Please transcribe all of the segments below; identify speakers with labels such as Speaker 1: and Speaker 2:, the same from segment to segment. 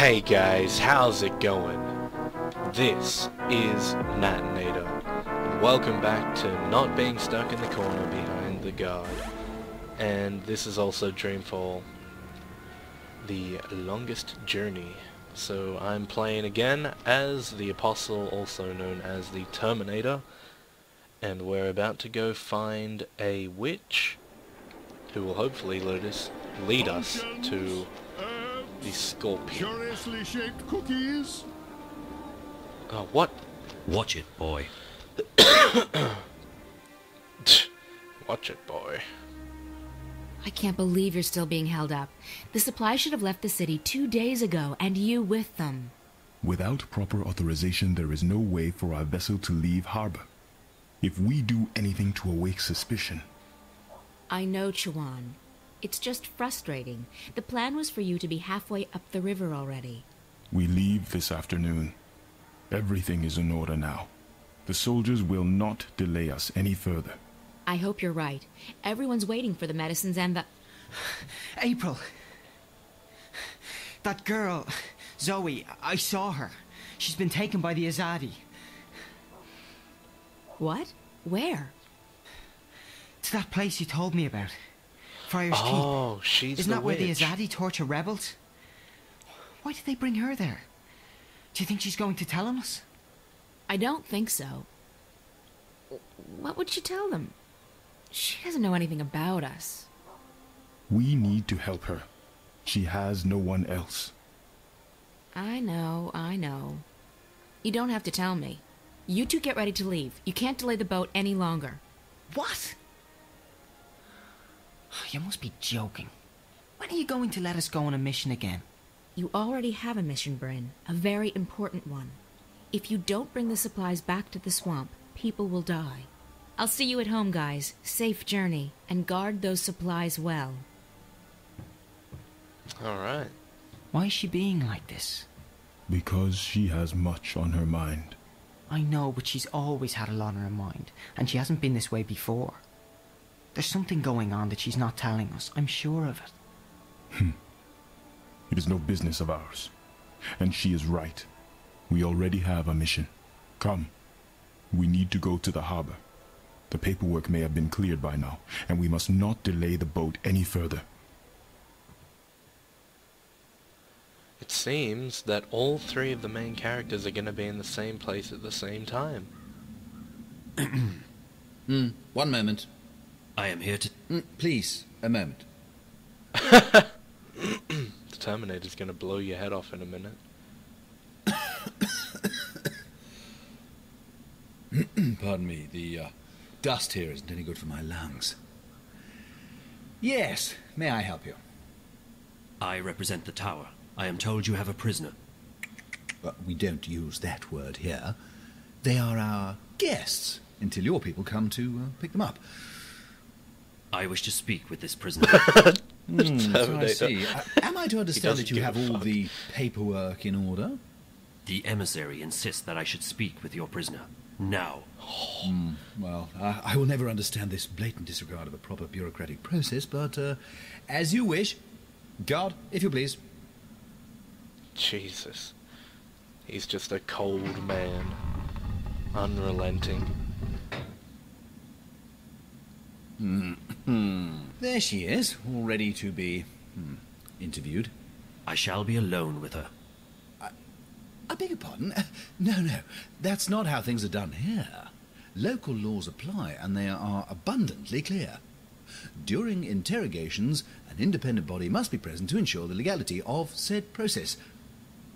Speaker 1: Hey guys, how's it going? This is Terminator, and welcome back to not being stuck in the corner behind the guard. And this is also Dreamfall, the longest journey. So I'm playing again as the Apostle, also known as the Terminator, and we're about to go find a witch who will hopefully lead us to the Scorpion.
Speaker 2: Curiously shaped cookies.
Speaker 1: What?
Speaker 3: Watch it, boy.
Speaker 1: Watch it, boy.
Speaker 4: I can't believe you're still being held up. The supply should have left the city 2 days ago, and you with them.
Speaker 2: Without proper authorization, there is no way for our vessel to leave harbor. If we do anything to awake suspicion...
Speaker 4: I know, Chuan. It's just frustrating. The plan was for you to be halfway up the river already.
Speaker 2: We leave this afternoon. Everything is in order now. The soldiers will not delay us any further.
Speaker 4: I hope you're right. Everyone's waiting for the medicines and the...
Speaker 5: April. That girl, Zoe, I saw her. She's been taken by the Azadi.
Speaker 4: What? Where?
Speaker 5: To that place you told me about. Friar's Keep.
Speaker 1: Oh, she's
Speaker 5: Isn't that where the
Speaker 1: witch.
Speaker 5: Azadi torture rebels? Why did they bring her there? Do you think she's going to tell on us?
Speaker 4: I don't think so. What would she tell them? She doesn't know anything about us.
Speaker 2: We need to help her. She has no one else.
Speaker 4: I know. You don't have to tell me. You two get ready to leave. You can't delay the boat any longer.
Speaker 5: What? You must be joking. When are you going to let us go on a mission again?
Speaker 4: You already have a mission, Bryn. A very important one. If you don't bring the supplies back to the swamp, people will die. I'll see you at home, guys. Safe journey, and guard those supplies well.
Speaker 1: Alright.
Speaker 5: Why is she being like this?
Speaker 2: Because she has much on her mind.
Speaker 5: I know, but she's always had a lot on her mind, and she hasn't been this way before. There's something going on that she's not telling us. I'm sure of it.
Speaker 2: It is no business of ours. And she is right. We already have a mission. Come. We need to go to the harbor. The paperwork may have been cleared by now, and we must not delay the boat any further.
Speaker 1: It seems that all three of the main characters are going to be in the same place at the same time.
Speaker 3: 1 moment. I am here to... please, a moment.
Speaker 1: The Terminator's going to blow your head off in a minute.
Speaker 3: Pardon me, the dust here isn't any good for my lungs. Yes, may I help you?
Speaker 6: I represent the tower. I am told you have a prisoner.
Speaker 3: Well, we don't use that word here. They are our guests, until your people come to pick them up.
Speaker 6: I wish to speak with this prisoner.
Speaker 3: So I see. Am I to understand
Speaker 1: doesn't
Speaker 3: that you
Speaker 1: give
Speaker 3: have
Speaker 1: a
Speaker 3: all
Speaker 1: fuck.
Speaker 3: the paperwork in order?
Speaker 6: The emissary insists that I should speak with your prisoner. Now.
Speaker 3: Well, I will never understand this blatant disregard of a proper bureaucratic process, but as you wish. Guard, if you please.
Speaker 1: Jesus. He's just a cold man. Unrelenting.
Speaker 3: There she is, all ready to be interviewed.
Speaker 6: I shall be alone with her.
Speaker 3: I beg your pardon? No, that's not how things are done here. Local laws apply, and they are abundantly clear. During interrogations, an independent body must be present to ensure the legality of said process.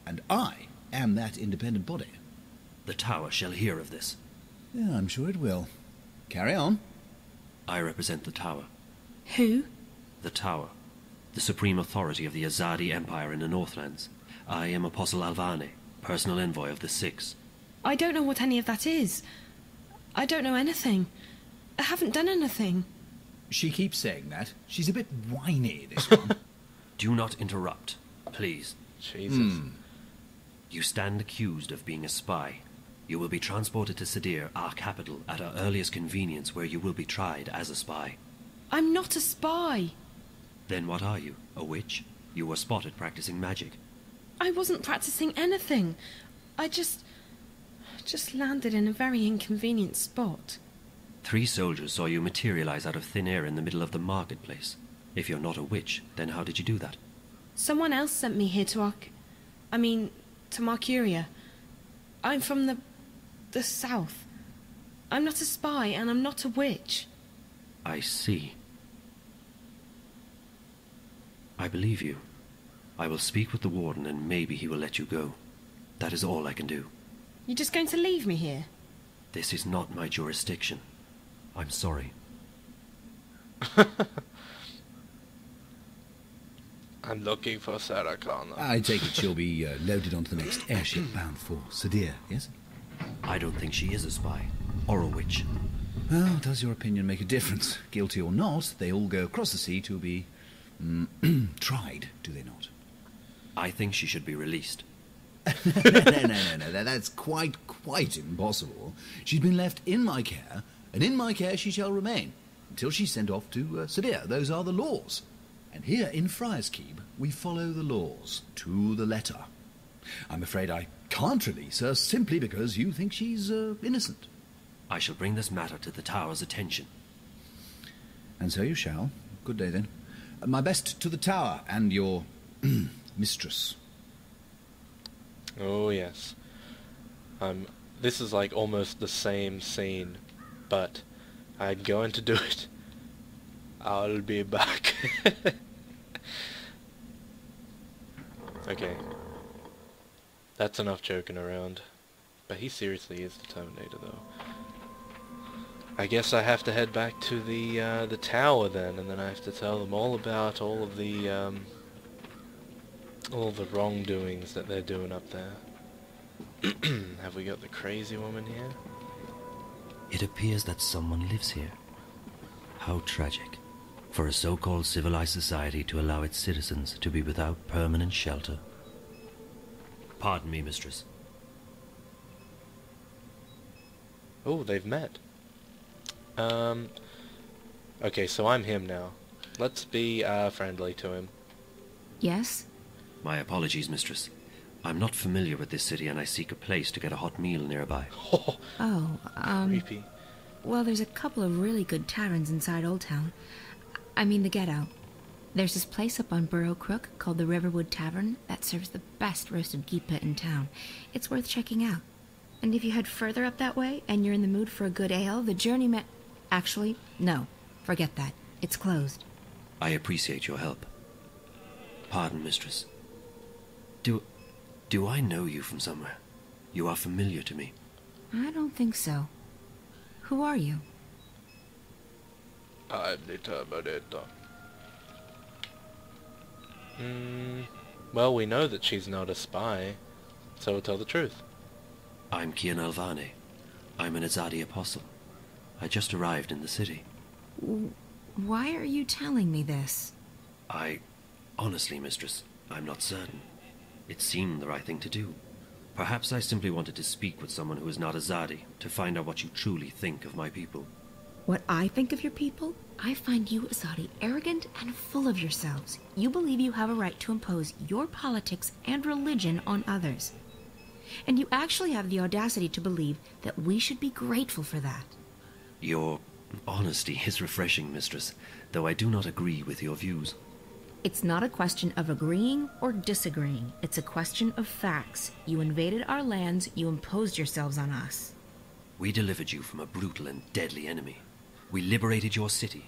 Speaker 3: And I am that independent body.
Speaker 6: The tower shall hear of this.
Speaker 3: Yeah, I'm sure it will. Carry on.
Speaker 6: I represent the tower.
Speaker 4: Who?
Speaker 6: The tower. The supreme authority of the Azadi Empire in the Northlands. I am Apostle Alvane, personal envoy of the Six.
Speaker 7: I don't know what any of that is. I don't know anything. I haven't done anything.
Speaker 3: She keeps saying that. She's a bit whiny, this one.
Speaker 6: Do not interrupt, please.
Speaker 1: Jesus.
Speaker 6: You stand accused of being a spy. You will be transported to Sadir, our capital, at our earliest convenience, where you will be tried as a spy.
Speaker 7: I'm not a spy.
Speaker 6: Then what are you? A witch? You were spotted practicing magic.
Speaker 7: I wasn't practicing anything. I just landed in a very inconvenient spot.
Speaker 6: 3 soldiers saw you materialize out of thin air in the middle of the marketplace. If you're not a witch, then how did you do that?
Speaker 7: Someone else sent me here to Marcuria. I'm from the south. I'm not a spy, and I'm not a witch.
Speaker 6: I see. I believe you. I will speak with the warden and maybe he will let you go. That is all I can do.
Speaker 7: You're just going to leave me here?
Speaker 6: This is not my jurisdiction. I'm sorry.
Speaker 1: I'm looking for Sarah Connor.
Speaker 3: I take it she'll be loaded onto the next airship bound for Sadir, yes?
Speaker 6: I don't think she is a spy. Or a witch.
Speaker 3: Well, does your opinion make a difference? Guilty or not, they all go across the sea to be tried, do they not?
Speaker 6: I think she should be released.
Speaker 3: No, that's quite impossible. She's been left in my care, and in my care she shall remain, until she's sent off to Sadir. Those are the laws. And here in Friar's Keep, we follow the laws, to the letter. I'm afraid I can't release her simply because you think she's innocent.
Speaker 6: I shall bring this matter to the Tower's attention.
Speaker 3: And so you shall. Good day, then. My best to the Tower and your mistress.
Speaker 1: Oh, yes. This is like almost the same scene, but I'm going to do it. I'll be back. Okay. That's enough joking around. But he seriously is the Terminator, though. I guess I have to head back to the tower then, and then I have to tell them all about all of the wrongdoings that they're doing up there. Have we got the crazy woman here?
Speaker 6: It appears that someone lives here. How tragic. For a so-called civilized society to allow its citizens to be without permanent shelter. Pardon me, mistress.
Speaker 1: Oh, they've met. Okay, so I'm him now. Let's be friendly to him.
Speaker 4: Yes?
Speaker 6: My apologies, mistress. I'm not familiar with this city and I seek a place to get a hot meal nearby.
Speaker 4: Oh,
Speaker 1: Creepy.
Speaker 4: well, there's a couple of really good taverns inside Old Town. I mean the Ghetto. There's this place up on Burrow Crook called the Riverwood Tavern that serves the best roasted geepa in town. It's worth checking out. And if you head further up that way and you're in the mood for a good ale, the Journeyman... Actually, no. Forget that. It's closed.
Speaker 6: I appreciate your help. Pardon, mistress. Do I know you from somewhere? You are familiar to me.
Speaker 4: I don't think so. Who are you?
Speaker 1: I'm the Terminator. Well, we know that she's not a spy, so we'll tell the truth.
Speaker 6: I'm Kian Alvane. I'm an Azadi apostle. I just arrived in the city.
Speaker 4: Why are you telling me this?
Speaker 6: Honestly, mistress, I'm not certain. It seemed the right thing to do. Perhaps I simply wanted to speak with someone who is not Azadi, to find out what you truly think of my people.
Speaker 4: What I think of your people? I find you, Azadi, arrogant and full of yourselves. You believe you have a right to impose your politics and religion on others. And you actually have the audacity to believe that we should be grateful for that.
Speaker 6: Your honesty is refreshing, mistress, though I do not agree with your views.
Speaker 4: It's not a question of agreeing or disagreeing. It's a question of facts. You invaded our lands, you imposed yourselves on us.
Speaker 6: We delivered you from a brutal and deadly enemy. We liberated your city.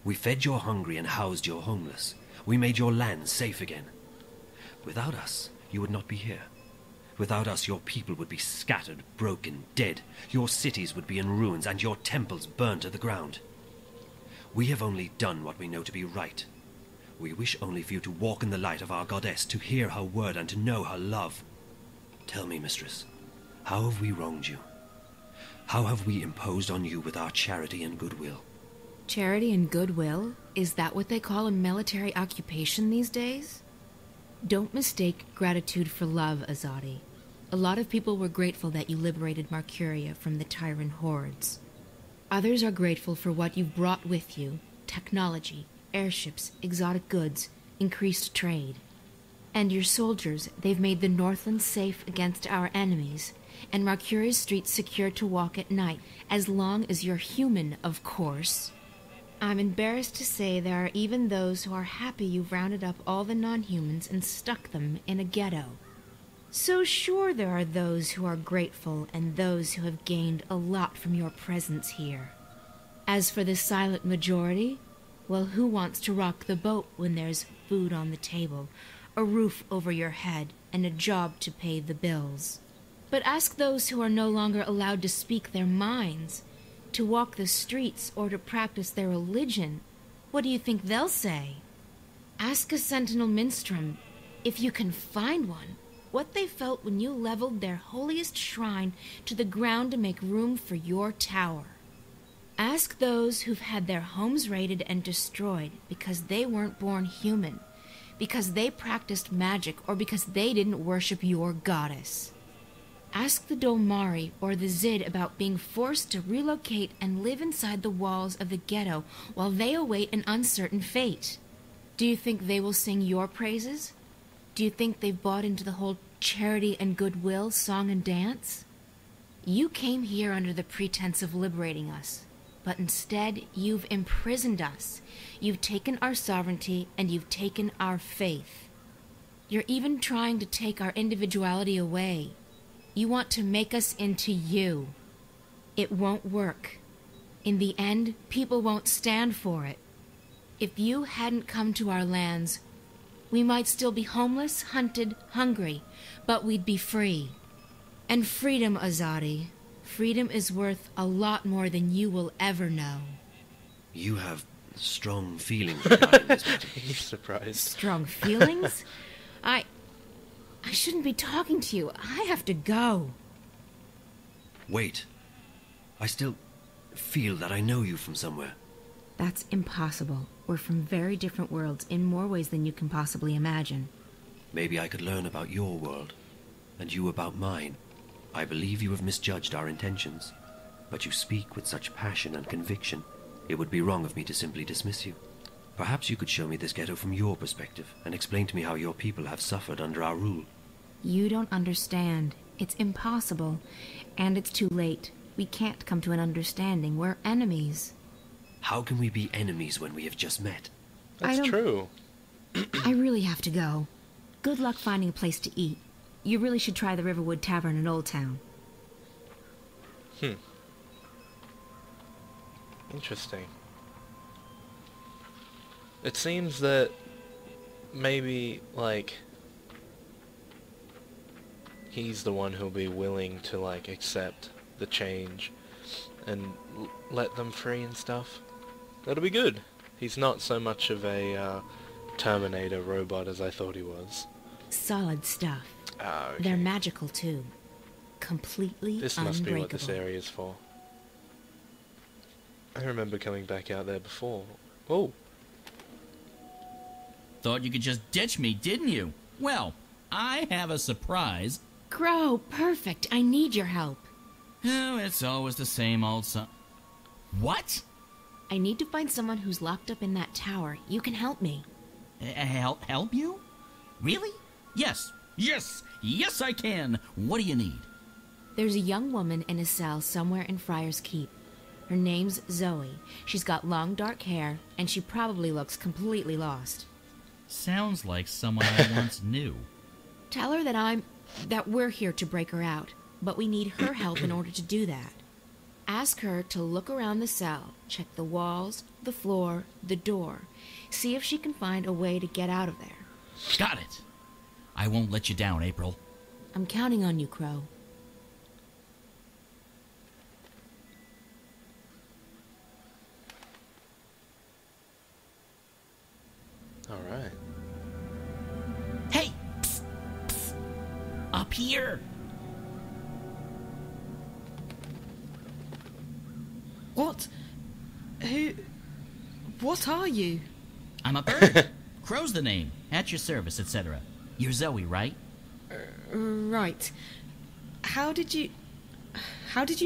Speaker 6: We fed your hungry and housed your homeless. We made your land safe again. Without us, you would not be here. Without us, your people would be scattered, broken, dead. Your cities would be in ruins and your temples burned to the ground. We have only done what we know to be right. We wish only for you to walk in the light of our goddess, to hear her word and to know her love. Tell me, mistress, how have we wronged you? How have we imposed on you with our charity and goodwill?
Speaker 4: Charity and goodwill? Is that what they call a military occupation these days? Don't mistake gratitude for love, Azadi. A lot of people were grateful that you liberated Marcuria from the tyrant hordes. Others are grateful for what you've brought with you: technology, airships, exotic goods, increased trade. And your soldiers, they've made the Northland safe against our enemies, and Marcuria's streets secure to walk at night, as long as you're human, of course. I'm embarrassed to say there are even those who are happy you've rounded up all the non-humans and stuck them in a ghetto. So sure, there are those who are grateful and those who have gained a lot from your presence here. As for the silent majority, well, who wants to rock the boat when there's food on the table, a roof over your head, and a job to pay the bills? But ask those who are no longer allowed to speak their minds, to walk the streets, or to practice their religion. What do you think they'll say? Ask a sentinel minstrel, if you can find one, what they felt when you leveled their holiest shrine to the ground to make room for your tower. Ask those who've had their homes raided and destroyed because they weren't born human, because they practiced magic, or because they didn't worship your goddess. Ask the Dolmari or the Zid about being forced to relocate and live inside the walls of the ghetto while they await an uncertain fate. Do you think they will sing your praises? Do you think they've bought into the whole charity and goodwill song and dance? You came here under the pretense of liberating us, but instead you've imprisoned us. You've taken our sovereignty and you've taken our faith. You're even trying to take our individuality away. You want to make us into you. It won't work. In the end, people won't stand for it. If you hadn't come to our lands, we might still be homeless, hunted, hungry, but we'd be free. And freedom, Azadi, freedom is worth a lot more than you will ever know.
Speaker 6: You have strong feelings regarding this matter.
Speaker 1: He's surprised.
Speaker 4: Strong feelings? I shouldn't be talking to you. I have to go.
Speaker 6: Wait. I still feel that I know you from somewhere.
Speaker 4: That's impossible. We're from very different worlds in more ways than you can possibly imagine.
Speaker 6: Maybe I could learn about your world, and you about mine. I believe you have misjudged our intentions, but you speak with such passion and conviction. It would be wrong of me to simply dismiss you. Perhaps you could show me this ghetto from your perspective, and explain to me how your people have suffered under our rule.
Speaker 4: You don't understand. It's impossible. And it's too late. We can't come to an understanding. We're enemies.
Speaker 6: How can we be enemies when we have just met?
Speaker 1: That's true.
Speaker 4: I really have to go. Good luck finding a place to eat. You really should try the Riverwood Tavern in Old Town.
Speaker 1: Interesting. It seems that maybe, like, he's the one who'll be willing to, like, accept the change and let them free and stuff. That'll be good. He's not so much of a Terminator robot as I thought he was.
Speaker 4: Solid stuff.
Speaker 1: Ah, okay.
Speaker 4: They're magical, too. Completely
Speaker 1: This must be what this
Speaker 4: unbreakable.
Speaker 1: area is for. I remember coming back out there before. Oh,
Speaker 8: Thought you could just ditch me, didn't you? Well, I have a surprise.
Speaker 4: Grow, perfect. I need your help.
Speaker 8: Oh, it's always the same old What?
Speaker 4: I need to find someone who's locked up in that tower. You can help me.
Speaker 8: Help you? Really? Yes, I can. What do you need?
Speaker 4: There's a young woman in a cell somewhere in Friar's Keep. Her name's Zoe. She's got long dark hair, and she probably looks completely lost.
Speaker 8: Sounds like someone I once knew.
Speaker 4: Tell her that we're here to break her out, but we need her help in order to do that. Ask her to look around the cell, check the walls, the floor, the door. See if she can find a way to get out of there.
Speaker 8: Got it. I won't let you down, April.
Speaker 4: I'm counting on you, Crow.
Speaker 1: alright.
Speaker 8: Hey! Psst, psst. Up here!
Speaker 7: What? What are you?
Speaker 8: I'm a bird. Crow's the name. At your service, etc. You're Zoe, right?
Speaker 7: Right. How did you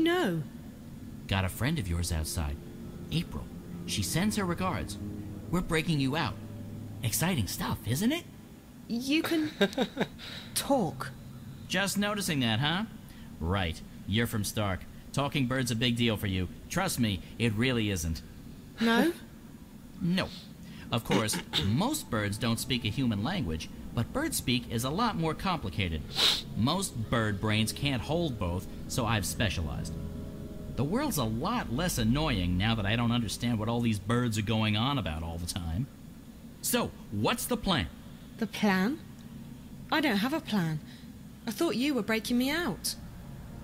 Speaker 7: know?
Speaker 8: Got a friend of yours outside. April. She sends her regards. We're breaking you out. Exciting stuff, isn't it?
Speaker 7: You can talk.
Speaker 8: Just noticing that, huh? Right. You're from Stark. Talking bird's a big deal for you. Trust me, it really isn't.
Speaker 7: No?
Speaker 8: No. Of course, most birds don't speak a human language, but bird speak is a lot more complicated. Most bird brains can't hold both, so I've specialized. The world's a lot less annoying now that I don't understand what all these birds are going on about all the time. So, what's the plan?
Speaker 7: The plan? I don't have a plan. I thought you were breaking me out.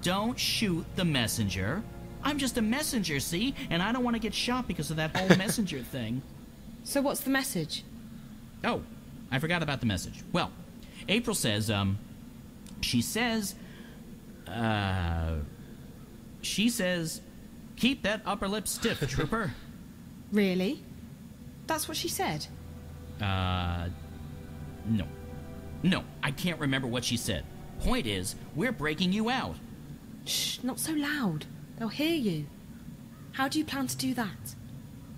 Speaker 8: Don't shoot the messenger. I'm just a messenger, see? And I don't want to get shot because of that whole messenger thing.
Speaker 7: So what's the message?
Speaker 8: Oh, I forgot about the message. Well, April says, she says, keep that upper lip stiff, trooper.
Speaker 7: Really? That's what she said?
Speaker 8: No. No, I can't remember what she said. Point is, we're breaking you out.
Speaker 7: Shh, not so loud. They'll hear you. How do you plan to do that?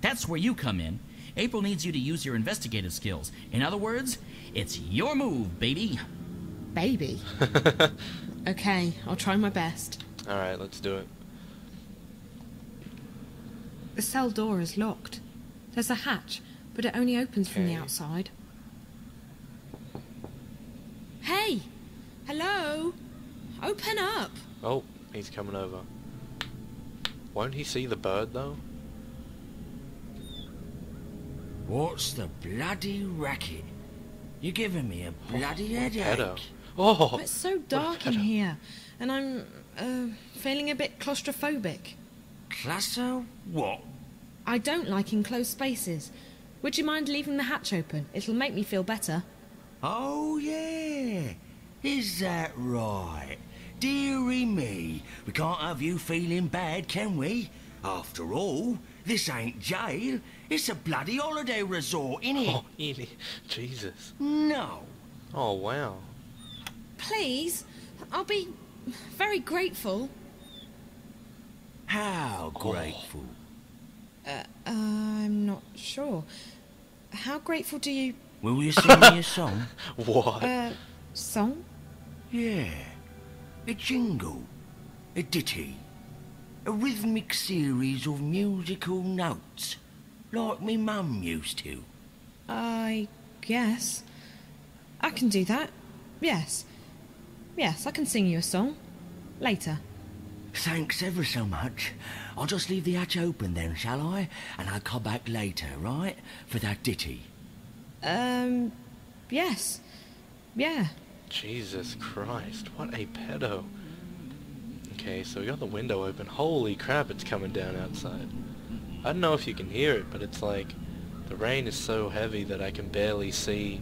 Speaker 8: That's where you come in. April needs you to use your investigative skills. In other words, it's your move, baby.
Speaker 7: Baby? Okay, I'll try my best.
Speaker 1: Alright, let's do it.
Speaker 7: The cell door is locked. There's a hatch, but it only opens from the outside. Hey! Hello? Open up!
Speaker 1: Oh, he's coming over. Won't he see the bird, though?
Speaker 9: What's the bloody racket? You're giving me a bloody headache.
Speaker 1: Pedo. Oh!
Speaker 7: It's so dark in here, and I'm feeling a bit claustrophobic.
Speaker 9: Cluster? What?
Speaker 7: I don't like enclosed spaces. Would you mind leaving the hatch open? It'll make me feel better.
Speaker 9: Oh, yeah. Is that right? Dearie me, we can't have you feeling bad, can we? After all, this ain't jail. It's a bloody holiday resort, innit?
Speaker 1: Oh, Jesus.
Speaker 9: No.
Speaker 1: Oh, wow.
Speaker 7: Please, I'll be very grateful.
Speaker 9: How grateful?
Speaker 7: I'm not sure. How grateful do you...
Speaker 9: Will you sing me a song?
Speaker 1: What?
Speaker 7: Song?
Speaker 9: Yeah. A jingle. A ditty. A rhythmic series of musical notes. Like me mum used to.
Speaker 7: I guess. I can do that. Yes. Yes, I can sing you a song. Later.
Speaker 9: Thanks ever so much. I'll just leave the hatch open then, shall I? And I'll come back later, right? For that ditty.
Speaker 7: Yes. Yeah.
Speaker 1: Jesus Christ, what a pedo. Okay, so we got the window open. Holy crap, it's coming down outside. I don't know if you can hear it, but it's like the rain is so heavy that I can barely see.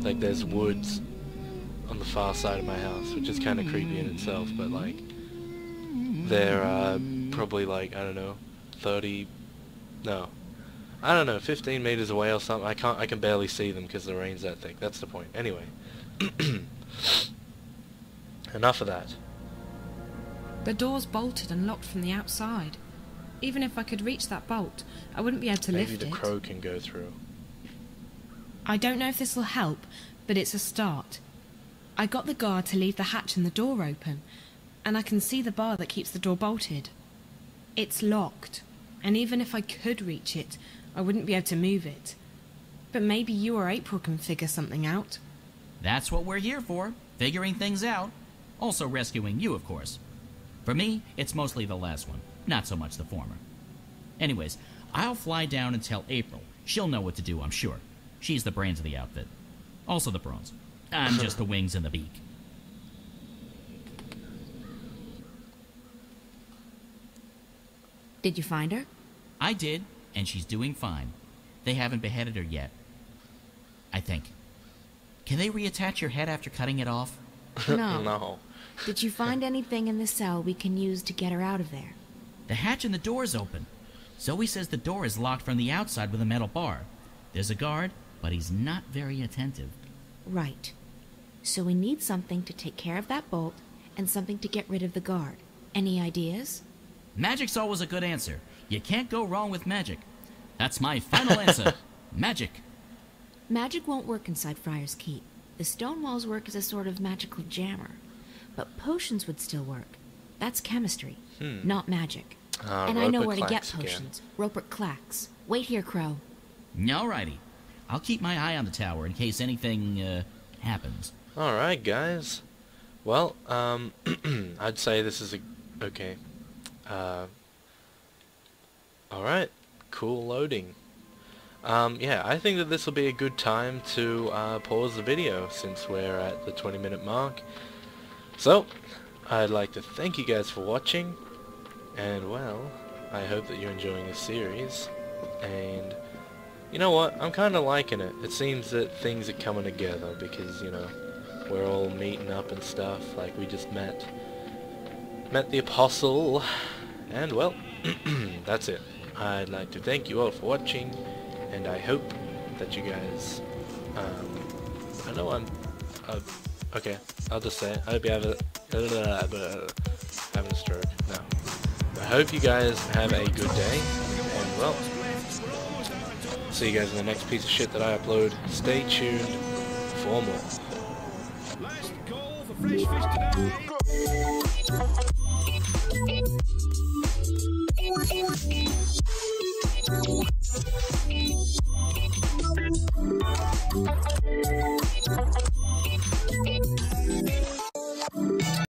Speaker 1: Like there's woods on the far side of my house, which is kind of creepy in itself, but like they're probably like, I don't know, 15 meters away or something. I can barely see them because the rain's that thick. That's the point. Anyway. Enough of that.
Speaker 7: The door's bolted and locked from the outside. Even if I could reach that bolt, I wouldn't be able to lift it.
Speaker 1: Maybe the crow can go through.
Speaker 7: I don't know if this will help, but it's a start. I got the guard to leave the hatch and the door open, and I can see the bar that keeps the door bolted. It's locked, and even if I could reach it, I wouldn't be able to move it. But maybe you or April can figure something out.
Speaker 8: That's what we're here for, figuring things out. Also rescuing you, of course. For me, it's mostly the last one, not so much the former. Anyways, I'll fly down and tell April. She'll know what to do, I'm sure. She's the brains of the outfit. Also the brains. I'm just the wings and the beak.
Speaker 4: Did you find her?
Speaker 8: I did, and she's doing fine. They haven't beheaded her yet. I think. Can they reattach your head after cutting it off?
Speaker 4: No.
Speaker 1: No.
Speaker 4: Did you find anything in the cell we can use to get her out of there?
Speaker 8: The hatch and the door's open. Zoe says the door is locked from the outside with a metal bar. There's a guard, but he's not very attentive.
Speaker 4: Right. So we need something to take care of that bolt and something to get rid of the guard. Any ideas?
Speaker 8: Magic's always a good answer. You can't go wrong with magic. That's my final answer. Magic.
Speaker 4: Magic won't work inside Friar's Keep. The stone walls work as a sort of magical jammer. But potions would still work. That's chemistry, not magic. And I know where to get potions. Rupert Clacks. Wait here, Crow.
Speaker 8: Alrighty. I'll keep my eye on the tower in case anything, happens.
Speaker 1: Alright, guys. Well, I'd say this is a... Okay. Alright. Cool loading. Yeah, I think that this will be a good time to pause the video since we're at the 20-minute mark. So, I'd like to thank you guys for watching, and well, I hope that you're enjoying this series, and you know what, I'm kind of liking it. It seems that things are coming together because, you know, we're all meeting up and stuff, like we just met the Apostle, and well, that's it. I'd like to thank you all for watching, and I hope that you guys, I know okay, I'll just say it. I hope you have having a stroke. No. I hope you guys have a good day, and well, see you guys in the next piece of shit that I upload. Stay tuned for more.
Speaker 10: Last call for fresh fish today.